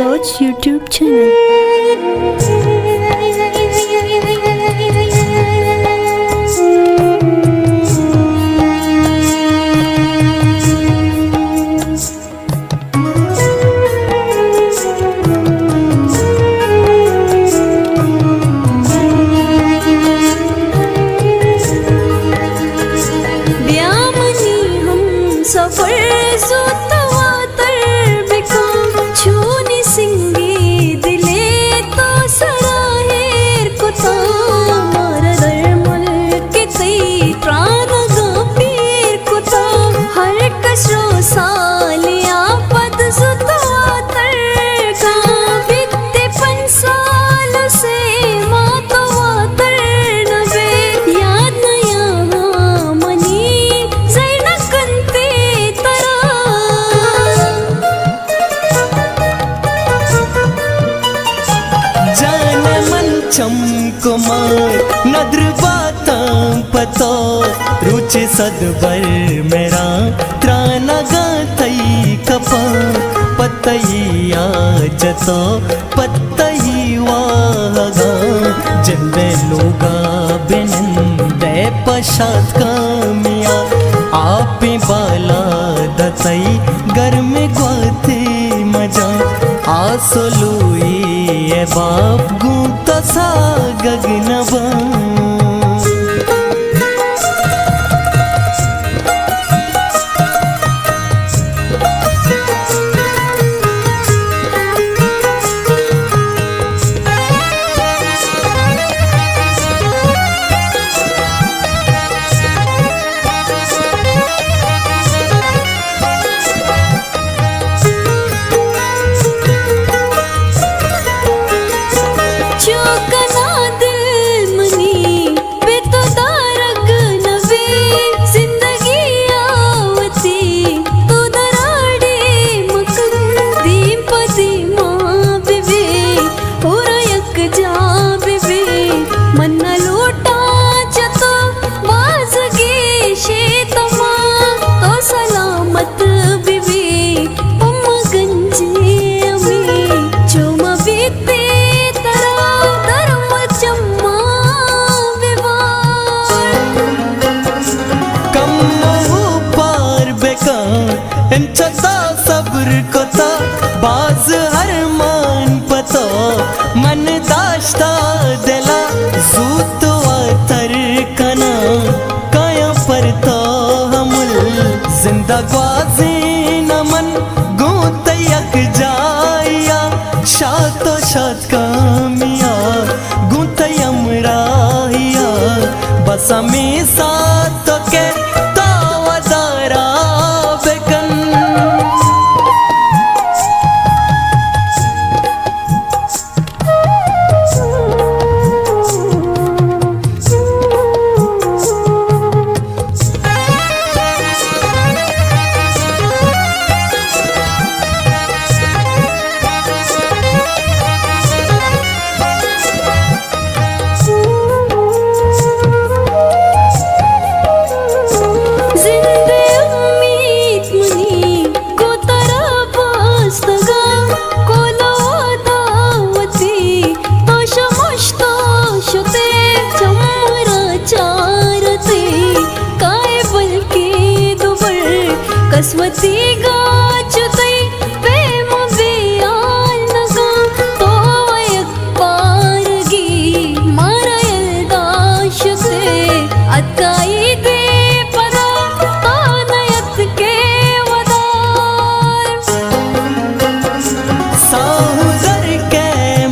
Baloch YouTube channel. चमकुमार नद्र बातां पतो रुचि सदबर मेरा त्राना गातई कपा पतईया जतो पतई वागा जिंदे लोगा बिनंदे पशात कामिया आपे बाला दतई घर में ग्वाते मजा आसोलुई ए बाप गुंता सा गगनवा सब्र कोता बाज हर मान पतो मन दाश्ता दिला सूत वातर कना काया पर तो हमल जिंदा ग्वाजे नमन गोत यक जाया शातो शात कामिया गोत यमराया बस में साथ तो के तावदारा बेकन कसवती गाचतई प्रेम बेयाल नगा तो एक पारगी मारायल दाशते अतकाई दे पदा तानयत के वदार साहुदर के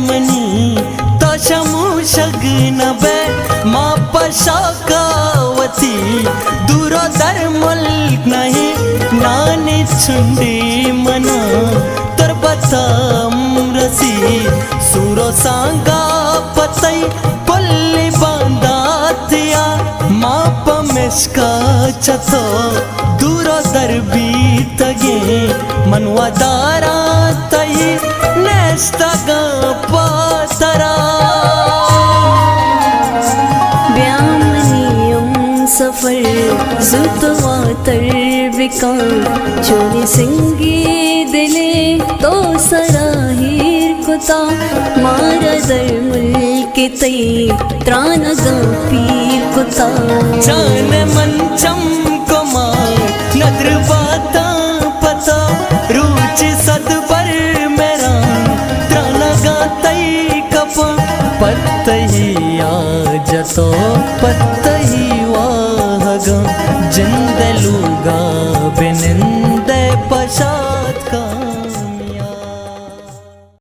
मनी तो शमु शगन बे माँ पशाकावती दूरो दर मुल्क नहीं नानी छुंडी मना तर बताम रसी सूरो सांगा पतई पल्ली बांधा थिया माप मिसका चतो दूरो दर बीतगे मनवा दारा तई नेस्ता गा पातरा सफर जुतवा तरबिका चोरी सिंगी दिले तो सराही कुता मारा दर मुल्के तई त्रानगा पीर कुता जान मंचम कोमा नद्र बाता पता रूच सदबर मेरा त्रानगा तई कपा पत्तही आजतो पत्तही वाहगा जिंदलूगा बिनिंदे पशात का